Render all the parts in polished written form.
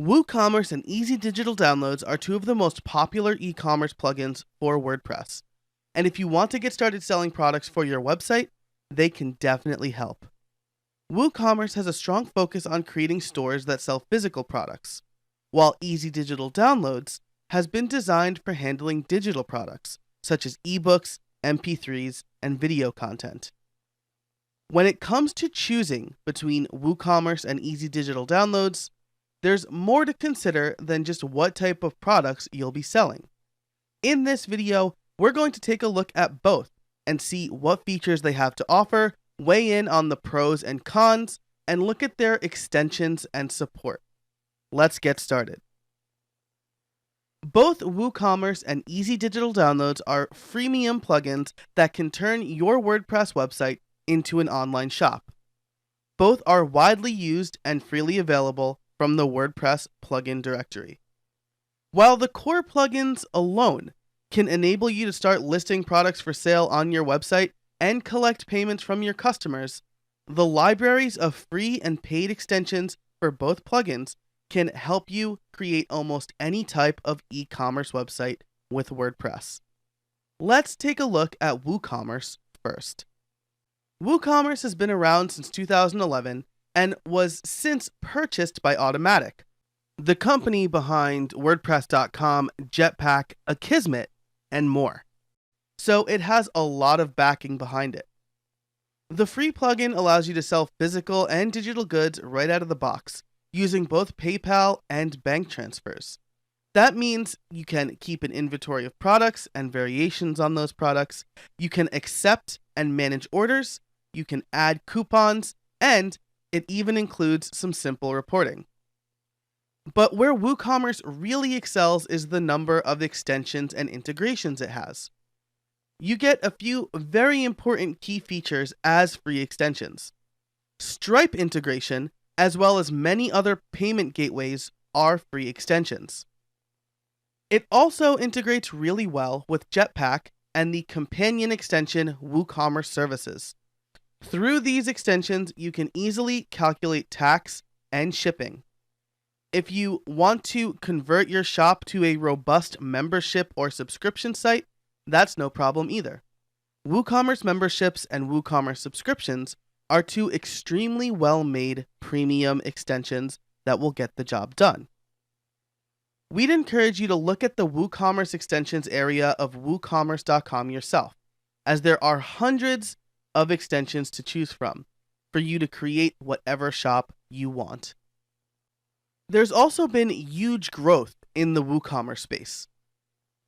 WooCommerce and Easy Digital Downloads are two of the most popular e-commerce plugins for WordPress. And if you want to get started selling products for your website, they can definitely help. WooCommerce has a strong focus on creating stores that sell physical products, while Easy Digital Downloads has been designed for handling digital products, such as ebooks, MP3s, and video content. When it comes to choosing between WooCommerce and Easy Digital Downloads, there's more to consider than just what type of products you'll be selling. In this video, we're going to take a look at both and see what features they have to offer, weigh in on the pros and cons, and look at their extensions and support. Let's get started. Both WooCommerce and Easy Digital Downloads are freemium plugins that can turn your WordPress website into an online shop. Both are widely used and freely available from the WordPress plugin directory. While the core plugins alone can enable you to start listing products for sale on your website and collect payments from your customers, the libraries of free and paid extensions for both plugins can help you create almost any type of e-commerce website with WordPress. Let's take a look at WooCommerce first. WooCommerce has been around since 2011 and was since purchased by Automatic, the company behind WordPress.com, Jetpack, Akismet, and more. So it has a lot of backing behind it. The free plugin allows you to sell physical and digital goods right out of the box, using both PayPal and bank transfers. That means you can keep an inventory of products and variations on those products, you can accept and manage orders, you can add coupons, and it even includes some simple reporting. But where WooCommerce really excels is the number of extensions and integrations it has. You get a few very important key features as free extensions. Stripe integration, as well as many other payment gateways, are free extensions. It also integrates really well with Jetpack and the companion extension WooCommerce Services. Through these extensions, you can easily calculate tax and shipping. If you want to convert your shop to a robust membership or subscription site, that's no problem either. WooCommerce memberships and WooCommerce subscriptions are two extremely well-made premium extensions that will get the job done. We'd encourage you to look at the WooCommerce extensions area of WooCommerce.com yourself, as there are hundreds of extensions to choose from for you to create whatever shop you want. There's also been huge growth in the WooCommerce space.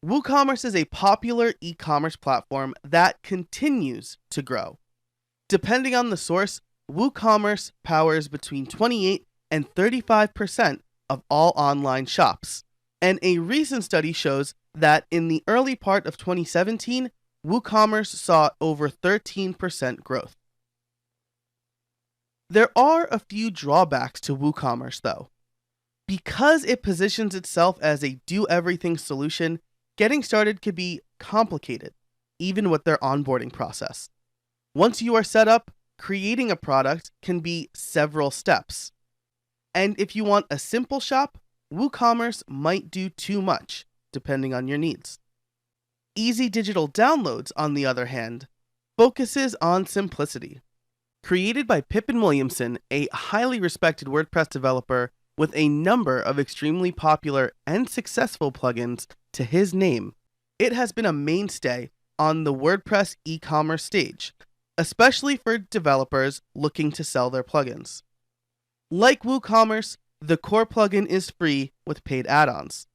WooCommerce is a popular e-commerce platform that continues to grow. Depending on the source, WooCommerce powers between 28 and 35% of all online shops. And a recent study shows that in the early part of 2017, WooCommerce saw over 13% growth. There are a few drawbacks to WooCommerce though. Because it positions itself as a do-everything solution, getting started could be complicated, even with their onboarding process. Once you are set up, creating a product can be several steps. And if you want a simple shop, WooCommerce might do too much, depending on your needs. Easy Digital Downloads, on the other hand, focuses on simplicity. Created by Pippin Williamson, a highly respected WordPress developer with a number of extremely popular and successful plugins to his name, it has been a mainstay on the WordPress e-commerce stage, especially for developers looking to sell their plugins. Like WooCommerce, the core plugin is free with paid add-ons.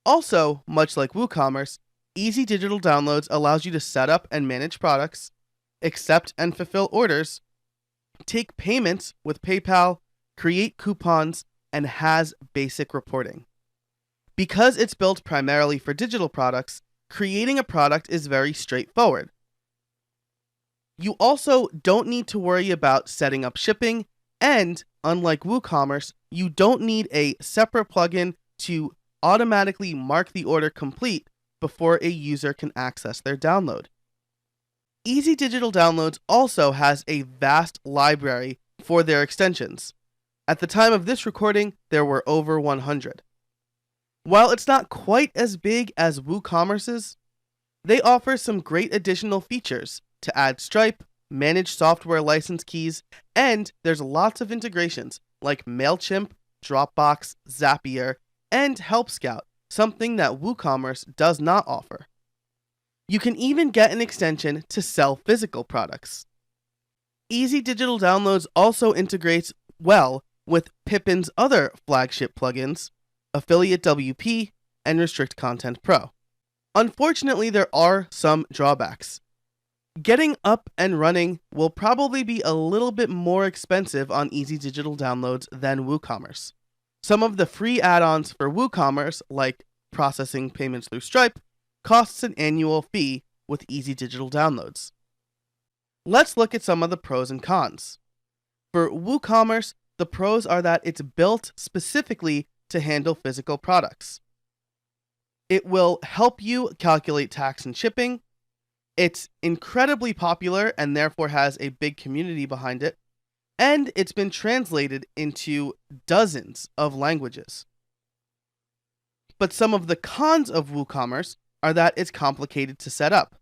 Also, much like WooCommerce, Easy Digital Downloads allows you to set up and manage products, accept and fulfill orders, take payments with PayPal, create coupons, and has basic reporting. Because it's built primarily for digital products, creating a product is very straightforward. You also don't need to worry about setting up shipping, and unlike WooCommerce, you don't need a separate plugin to automatically mark the order complete before a user can access their download. Easy Digital Downloads also has a vast library for their extensions. At the time of this recording, there were over 100. While it's not quite as big as WooCommerce's, they offer some great additional features to add Stripe, manage software license keys, and there's lots of integrations like MailChimp, Dropbox, Zapier, and Help Scout, something that WooCommerce does not offer. You can even get an extension to sell physical products. Easy Digital Downloads also integrates well with Pippin's other flagship plugins, Affiliate WP and Restrict Content Pro. Unfortunately, there are some drawbacks. Getting up and running will probably be a little bit more expensive on Easy Digital Downloads than WooCommerce. Some of the free add-ons for WooCommerce, like processing payments through Stripe, costs an annual fee with Easy Digital Downloads. Let's look at some of the pros and cons. For WooCommerce, the pros are that it's built specifically to handle physical products. It will help you calculate tax and shipping. It's incredibly popular and therefore has a big community behind it. And it's been translated into dozens of languages. But some of the cons of WooCommerce are that it's complicated to set up.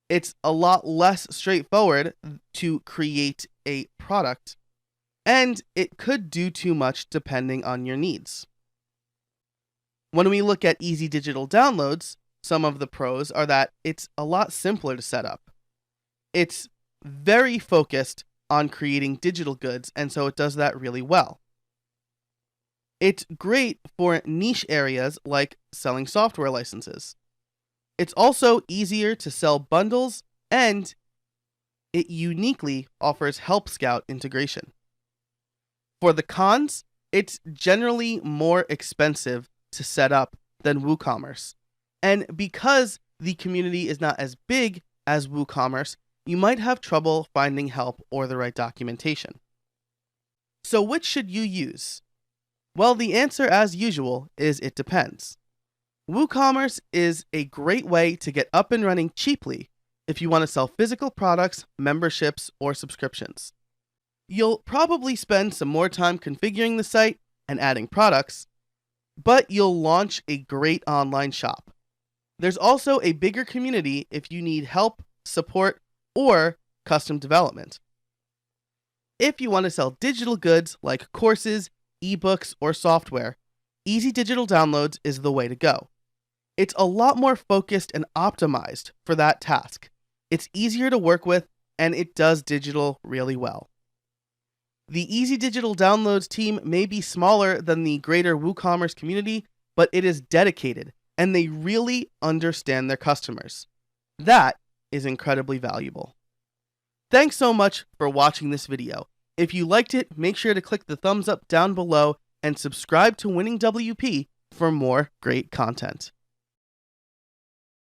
It's a lot less straightforward to create a product, and it could do too much depending on your needs. When we look at Easy Digital Downloads, some of the pros are that it's a lot simpler to set up. It's very focused on creating digital goods, and so it does that really well. It's great for niche areas like selling software licenses. It's also easier to sell bundles, and it uniquely offers Help Scout integration. For the cons, it's generally more expensive to set up than WooCommerce. And because the community is not as big as WooCommerce, you might have trouble finding help or the right documentation. So which should you use? Well, the answer, as usual, is it depends. WooCommerce is a great way to get up and running cheaply if you want to sell physical products, memberships, or subscriptions. You'll probably spend some more time configuring the site and adding products, but you'll launch a great online shop. There's also a bigger community if you need help, support, or custom development. If you want to sell digital goods like courses, ebooks, or software, Easy Digital Downloads is the way to go. It's a lot more focused and optimized for that task. It's easier to work with, and it does digital really well. The Easy Digital Downloads team may be smaller than the greater WooCommerce community, but it is dedicated, and they really understand their customers. That is incredibly valuable. Thanks so much for watching this video. If you liked it, make sure to click the thumbs up down below and subscribe to Winning WP for more great content.